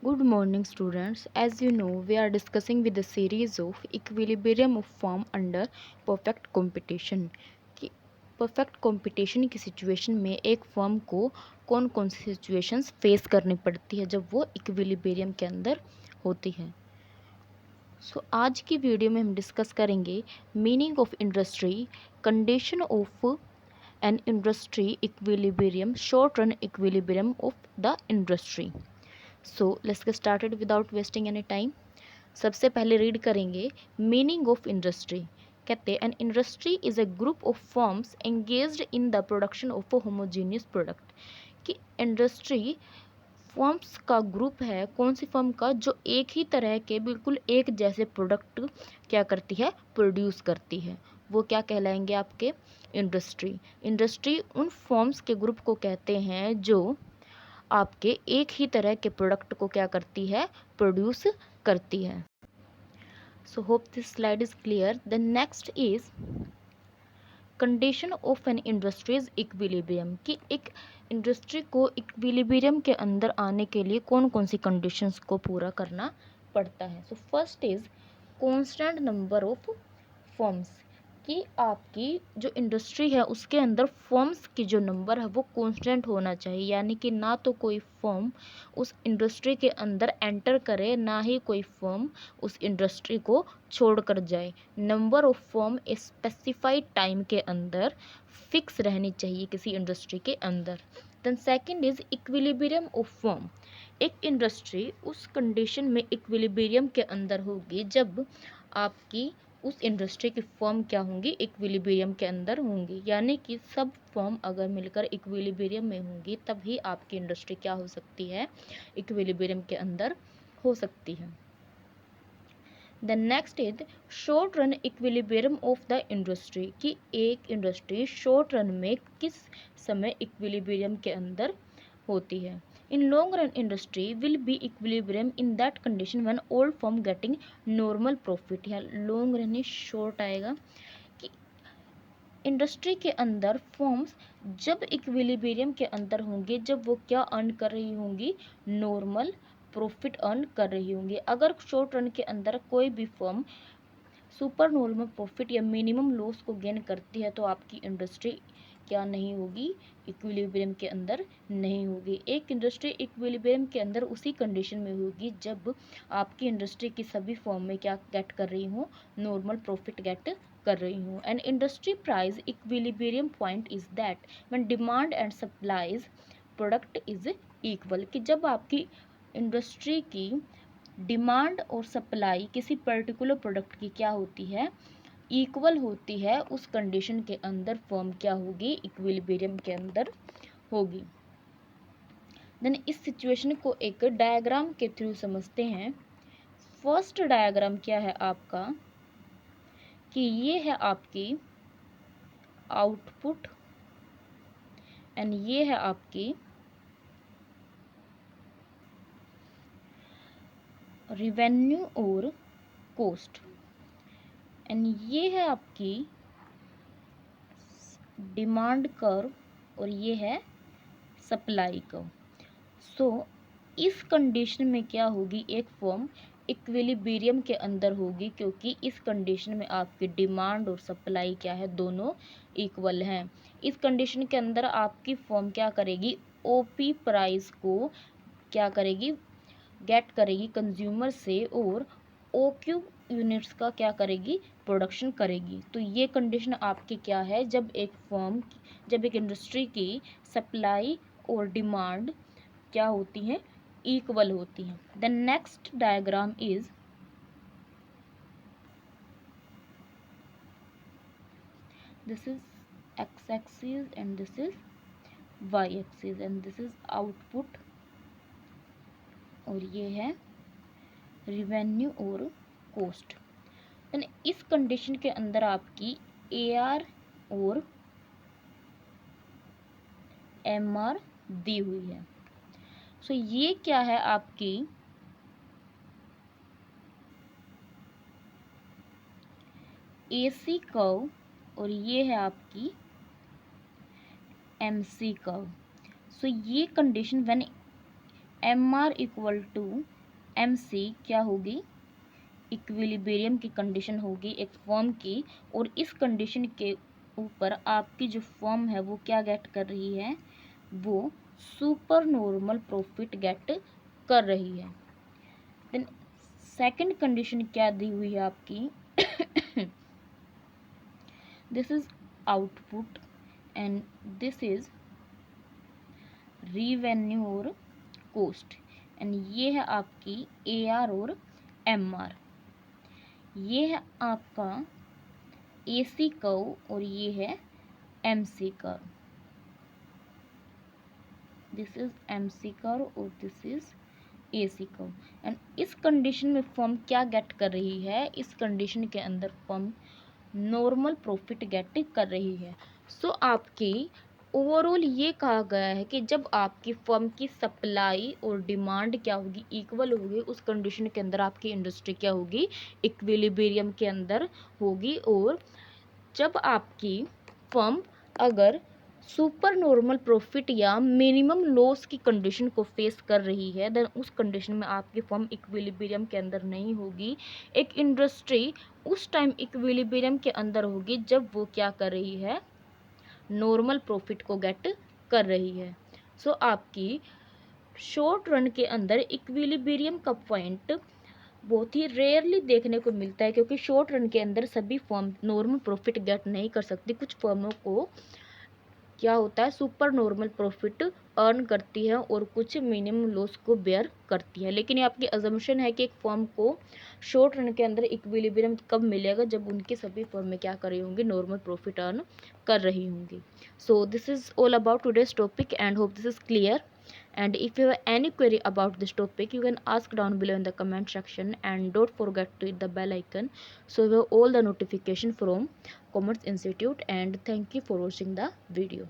Good morning, students. As you know, we are discussing with the series of equilibrium of form under perfect competition कि perfect competition की situation में एक form को कौन कौन सी situations face करनी पड़ती है जब वो इक्विलिब्रियम के अंदर होती है। आज की वीडियो में हम डिस्कस करेंगे meaning of industry, condition of an industry equilibrium, short run equilibrium of the industry. Let's get started without wasting any time. सबसे पहले रीड करेंगे मीनिंग ऑफ इंडस्ट्री। कहते हैं an industry is a group of firms engaged in the production of a homogeneous product. कि industry firms का group है, कौन सी firm का, जो एक ही तरह के बिल्कुल एक जैसे प्रोडक्ट क्या करती है, प्रोड्यूस करती है। वो क्या कहलाएंगे आपके, इंडस्ट्री। इंडस्ट्री उन फर्म्स के ग्रुप को कहते हैं जो आपके एक ही तरह के प्रोडक्ट को क्या करती है, प्रोड्यूस करती है। So hope this slide is clear. The next is condition of an industries equilibrium. कि एक इंडस्ट्री को इक्विलिब्रियम के अंदर आने के लिए कौन कौन सी कंडीशंस को पूरा करना पड़ता है। So first is constant number of firms. कि आपकी जो इंडस्ट्री है उसके अंदर फर्म्स की जो नंबर है वो कांस्टेंट होना चाहिए, यानी कि ना तो कोई फर्म उस इंडस्ट्री के अंदर एंटर करे, ना ही कोई फर्म उस इंडस्ट्री को छोड़ कर जाए। Number of firm specified time के अंदर फिक्स रहनी चाहिए किसी इंडस्ट्री के अंदर। Then second is equilibrium of firm. एक इंडस्ट्री उस कंडीशन में इक्विलिब्रियम के अंदर होगी जब आपकी उस इंडस्ट्री की फर्म क्या होंगी, इक्विलिब्रियम के अंदर होंगी। यानी कि सब फर्म अगर मिलकर इक्विलिब्रियम में होंगी तभी आपकी इंडस्ट्री क्या हो सकती है, इक्विलिब्रियम के अंदर हो सकती है। The next is short run equilibrium of the industry. कि एक इंडस्ट्री शॉर्ट रन में किस समय इक्विलिब्रियम के अंदर होती है। In long run industry will be equilibrium in that condition when all firm getting normal profit. या लॉन्ग रन में शॉर्ट आएगा कि इंडस्ट्री के अंदर फर्म्स जब इक्विलिब्रियम के अंदर होंगे, जब वो क्या अर्न कर रही होंगी, नॉर्मल प्रॉफिट अर्न कर रही होंगी। अगर शॉर्ट रन के अंदर कोई भी फर्म सुपर नॉर्मल प्रॉफिट या मिनिमम लॉस को गेन करती है तो आपकी इंडस्ट्री क्या नहीं होगी, इक्विलिब्रियम के अंदर नहीं होगी। एक इंडस्ट्री इक्विलिब्रियम के अंदर उसी कंडीशन में होगी जब आपकी इंडस्ट्री की सभी फॉर्म में क्या गेट कर रही हूँ, नॉर्मल प्रॉफिट गेट कर रही हूँ। And industry price equilibrium point is that when demand and supplies product is equal. कि जब आपकी इंडस्ट्री की डिमांड और सप्लाई किसी पर्टिकुलर प्रोडक्ट की क्या होती है, इक्वल होती है, उस कंडीशन के अंदर फर्म क्या होगी, इक्विलिब्रियम के अंदर होगी। देन इस सिचुएशन को एक डायग्राम के थ्रू समझते हैं। फर्स्ट डायग्राम क्या है आपका, कि ये है आपकी आउटपुट एंड ये है आपकी रिवेन्यू और कॉस्ट एंड ये है आपकी डिमांड कर्व और ये है सप्लाई कर्व। इस कंडीशन में क्या होगी, एक फर्म इक्विलिब्रियम के अंदर होगी क्योंकि इस कंडीशन में आपकी डिमांड और सप्लाई क्या है, दोनों इक्वल हैं। इस कंडीशन के अंदर आपकी फर्म क्या करेगी, ओपी प्राइस को क्या करेगी, गेट करेगी कंज्यूमर से और ओक्यू यूनिट्स का क्या करेगी, प्रोडक्शन करेगी। तो ये कंडीशन आपकी क्या है, जब एक इंडस्ट्री की सप्लाई और डिमांड क्या होती हैं, इक्वल होती हैं। The next diagram is this is X axis and this is Y axis and this is output और ये है रिवेन्यू और कॉस्ट। इस कंडीशन के अंदर आपकी AR और MR दी हुई है। ये क्या है आपकी AC कर्व और ये है आपकी MC कर्व। ये condition when M R equal to M C क्या होगी, इक्विलिब्रियम की कंडीशन होगी एक फर्म की, और इस कंडीशन के ऊपर आपकी जो फर्म है वो क्या गेट कर रही है, वो सुपर नॉर्मल प्रॉफिट गेट कर रही है। देन सेकंड कंडीशन क्या दी हुई है आपकी, this is output and this is revenue और कॉस्ट, एंड ये है आपकी ए आर और एम आर। ये है आपका ए सी कर्व और ये है M C curve. This is M C curve और this is A C curve. And इस कंडीशन में फर्म क्या गेट कर रही है, इस कंडीशन के अंदर फर्म नॉर्मल प्रॉफिट गेट कर रही है। सो आपकी ओवरऑल ये कहा गया है कि जब आपकी फर्म की सप्लाई और डिमांड क्या होगी, इक्वल होगी, उस कंडीशन के अंदर आपकी इंडस्ट्री क्या होगी, इक्विलिब्रियम के अंदर होगी। और जब आपकी फर्म अगर सुपर नॉर्मल प्रॉफिट या मिनिमम लॉस की कंडीशन को फेस कर रही है, देन उस कंडीशन में आपकी फर्म इक्विलिब्रियम के अंदर नहीं होगी। एक इंडस्ट्री उस टाइम इक्विलिब्रियम के अंदर होगी जब वो क्या कर रही है, नॉर्मल प्रॉफिट को गेट कर रही है। सो आपकी शॉर्ट रन के अंदर इक्विलिब्रियम का पॉइंट बहुत ही रेयरली देखने को मिलता है, क्योंकि शॉर्ट रन के अंदर सभी फर्म नॉर्मल प्रॉफिट गेट नहीं कर सकती। कुछ फर्मों को क्या होता है, सुपर नॉर्मल प्रॉफिट अर्न करती है और कुछ मिनिमम लॉस को बेयर करती है। लेकिन ये आपकी अजम्पशन है कि एक फर्म को शॉर्ट रन के अंदर इक्विलिब्रियम कब मिलेगा, जब उनकी सभी फर्म में क्या कर रही होंगी, नॉर्मल प्रॉफिट अर्न कर रही होंगी। So this is all about today's topic and hope this is clear. And if you have any query about this topic, you can ask down below in the comment section, and don't forget to hit the bell icon so you have all the notification from Commerce Institute. And thank you for watching the video.